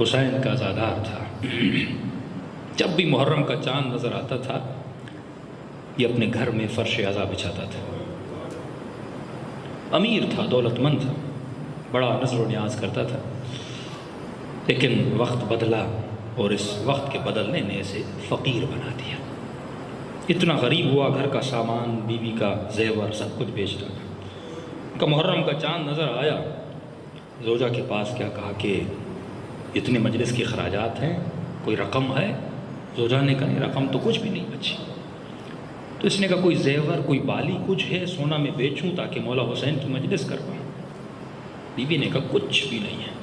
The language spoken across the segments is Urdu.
حسین کا عزادار تھا۔ جب بھی محرم کا چاند نظر آتا تھا یہ اپنے گھر میں فرش عزا بچھاتا تھا۔ امیر تھا، دولت مند تھا، بڑا نذر و نیاز کرتا تھا، لیکن وقت بدلا اور اس وقت کے بدلنے نے اسے فقیر بنا دیا۔ اتنا غریب ہوا، گھر کا سامان، بیوی کا زیور سب کچھ بیچ ڈالا۔ کا محرم کا چاند نظر آیا، زوجہ کے پاس کیا کہا کہ اتنے مجلس کے خراجات ہیں، کوئی رقم ہے؟ زوجہ نے کہا رقم تو کچھ بھی نہیں بچی۔ تو اس نے کہا کوئی زیور، کوئی بالی کچھ ہے سونا میں بیچوں تاکہ مولا حسین کی مجلس کرواؤں؟ بیوی نے کہا کچھ بھی نہیں ہے۔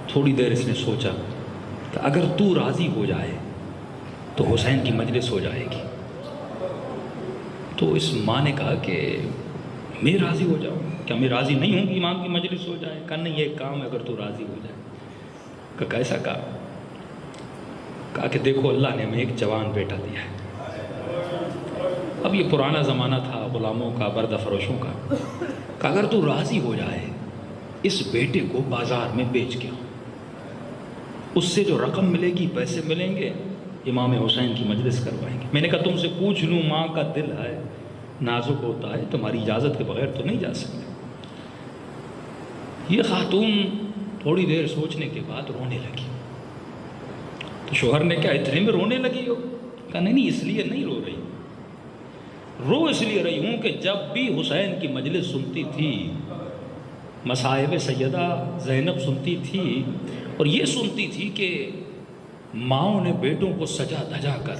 تھوڑی دیر اس نے سوچا کہ اگر تو راضی ہو جائے تو حسین کی مجلس ہو جائے گی۔ تو اس ماں نے کہا کہ میں راضی ہو جاؤں؟ کیا میں راضی نہیں ہوں کہ امام کی مجلس ہو جائے؟ کہا نہیں، یہ کام ہے اگر تو راضی ہو جائے۔ کہا کیسا کہا؟ کہا کہ دیکھو اللہ نے ہمیں ایک جوان بیٹا دیا ہے۔ اب یہ پرانا زمانہ تھا غلاموں کا، بردہ فروشوں کا۔ کہ اگر تو راضی ہو جائے اس بیٹے کو بازار میں بیچ کے، اس سے جو رقم ملے گی، پیسے ملیں گے، امام حسین کی مجلس کروائیں گے۔ میں نے کہا تم سے پوچھ لوں، ماں کا دل ہے، نازک ہوتا ہے، تمہاری اجازت کے بغیر تو نہیں جا سکتے۔ یہ خاتون تھوڑی دیر سوچنے کے بعد رونے لگی۔ تو شوہر نے کہا اتنے میں رونے لگی ہو؟ کہا نہیں اس لیے نہیں رو رہی، رو اس لیے رہی ہوں کہ جب بھی حسین کی مجلس سنتی تھی، مصائب سیدہ زینب سنتی تھی، اور یہ سنتی تھی کہ ماؤں نے بیٹوں کو سجا دھجا کر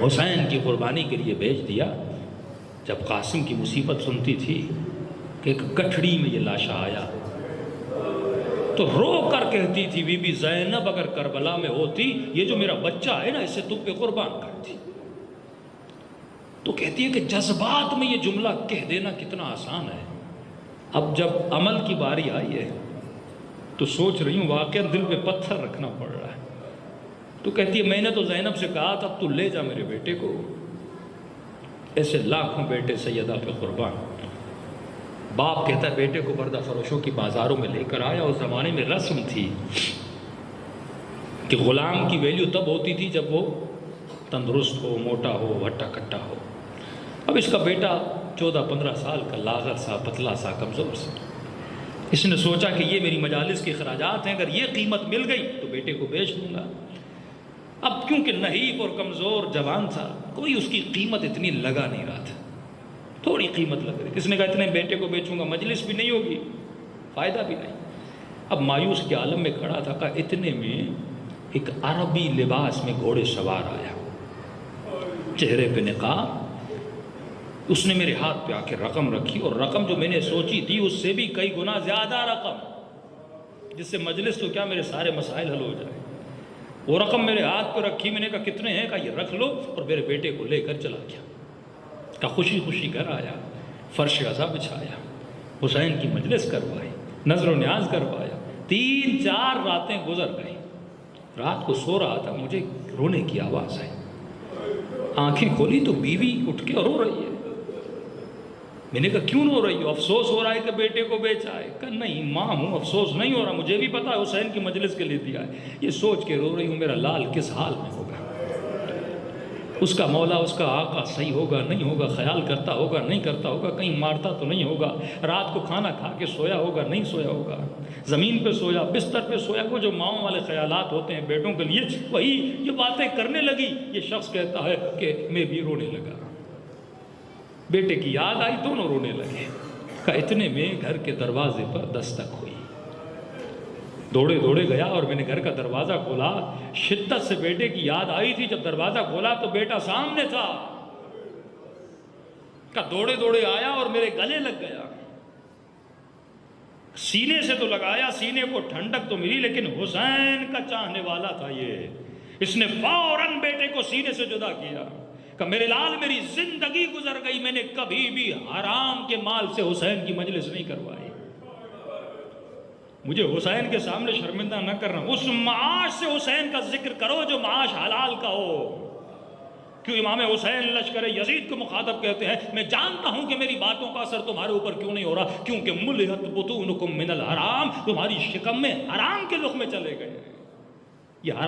حسین کی قربانی کے لیے بھیج دیا۔ جب قاسم کی مصیبت سنتی تھی کہ ایک گٹھڑی میں یہ لاشا آیا، تو رو کر کہتی تھی بی بی زینب اگر کربلا میں ہوتی، یہ جو میرا بچہ ہے نا اسے تم پہ قربان کرتی۔ تو کہتی ہے کہ جذبات میں یہ جملہ کہہ دینا کتنا آسان ہے، اب جب عمل کی باری آئی ہے تو سوچ رہی ہوں واقعا دل پہ پتھر رکھنا پڑ رہا ہے۔ تو کہتی ہے میں نے تو زینب سے کہا تھا اب تو لے جا میرے بیٹے کو، ایسے لاکھوں بیٹے سیدہ پہ قربان۔ باپ کہتا ہے بیٹے کو بردہ فروشوں کی بازاروں میں لے کر آیا۔ اس زمانے میں رسم تھی کہ غلام کی ویلیو تب ہوتی تھی جب وہ تندرست ہو، موٹا ہو، ہٹا کٹا ہو۔ اب اس کا بیٹا 14-15 سال کا، لاغر سا، پتلا سا، کمزور سا۔ اس نے سوچا کہ یہ میری مجالس کے خراجات ہیں، اگر یہ قیمت مل گئی تو بیٹے کو بیچ دوں گا۔ اب کیونکہ نحیف اور کمزور جوان تھا، کوئی اس کی قیمت اتنی لگا نہیں رہا تھا، تھوڑی قیمت لگ رہی۔ کس نے کہا اتنے بیٹے کو بیچوں گا، مجلس بھی نہیں ہوگی، فائدہ بھی نہیں۔ اب مایوس کے عالم میں کھڑا تھا، کہا اتنے میں ایک عربی لباس میں گھوڑے سوار آیا، چہرے پہ نقاب۔ اس نے میرے ہاتھ پہ آ کے رقم رکھی، اور رقم جو میں نے سوچی تھی اس سے بھی کئی گنا زیادہ رقم، جس سے مجلس تو کیا میرے سارے مسائل حل ہو جائے۔ وہ رقم میرے ہاتھ پہ رکھی، میں نے کہا کتنے ہیں؟ کہا یہ رکھ لو، اور میرے بیٹے کو لے کر چلا گیا۔ کہا خوشی خوشی گھر آیا، فرش عزا بچھایا، حسین کی مجلس کروائی، نظر و نیاز کروایا۔ 3-4 راتیں گزر گئی۔ رات کو سو رہا تھا، مجھے رونے کی آواز آئی۔ آنکھیں کھولی تو بیوی اٹھ کے رو رہی ہے۔ میں نے کہا کیوں رو رہی ہو؟ افسوس ہو رہا ہے کہ بیٹے کو بیچا ہے؟ کہا نہیں ماں ہوں، افسوس نہیں ہو رہا، مجھے بھی پتا ہے حسین کی مجلس کے لیے دیا ہے، یہ سوچ کے رو رہی ہوں میرا لال کس حال میں ہوگا، اس کا مولا، اس کا آقا صحیح ہوگا نہیں ہوگا، خیال کرتا ہوگا نہیں کرتا ہوگا، کہیں مارتا تو نہیں ہوگا، رات کو کھانا کھا کے سویا ہوگا نہیں سویا ہوگا، زمین پہ سویا، بستر پہ سویا، وہ جو ماؤں والے خیالات ہوتے ہیں بیٹوں کے لیے، وہی یہ باتیں کرنے لگی۔ یہ شخص کہتا ہے کہ میں بھی رونے لگا، بیٹے کی یاد آئی، دونوں رونے لگے۔ کہا اتنے میں گھر کے دروازے پر دستک ہوئی، دوڑے دوڑے گیا اور میں نے گھر کا دروازہ کھولا۔ شدت سے بیٹے کی یاد آئی تھی، جب دروازہ کھولا تو بیٹا سامنے تھا۔ کہا دوڑے دوڑے آیا اور میرے گلے لگ گیا، سینے سے تو لگایا، سینے کو ٹھنڈک تو ملی، لیکن حسین کا چاہنے والا تھا یہ۔ اس نے فوراً بیٹے کو سینے سے جدا کیا کہ میرے لال میری زندگی گزر گئی، میں نے کبھی بھی حرام کے مال سے حسین کی مجلس نہیں کروائی، مجھے حسین کے سامنے شرمندہ نہ کرنا، اس معاش سے حسین کا ذکر کرو جو معاش حلال کا ہو۔ کیوں امام حسین لشکر یزید کو مخاطب کہتے ہیں میں جانتا ہوں کہ میری باتوں کا اثر تمہارے اوپر کیوں نہیں ہو رہا، کیونکہ ملحت بطونکم من الحرام، تمہاری شکم میں حرام کے لقمے چلے گئے ہیں۔ یہ حرام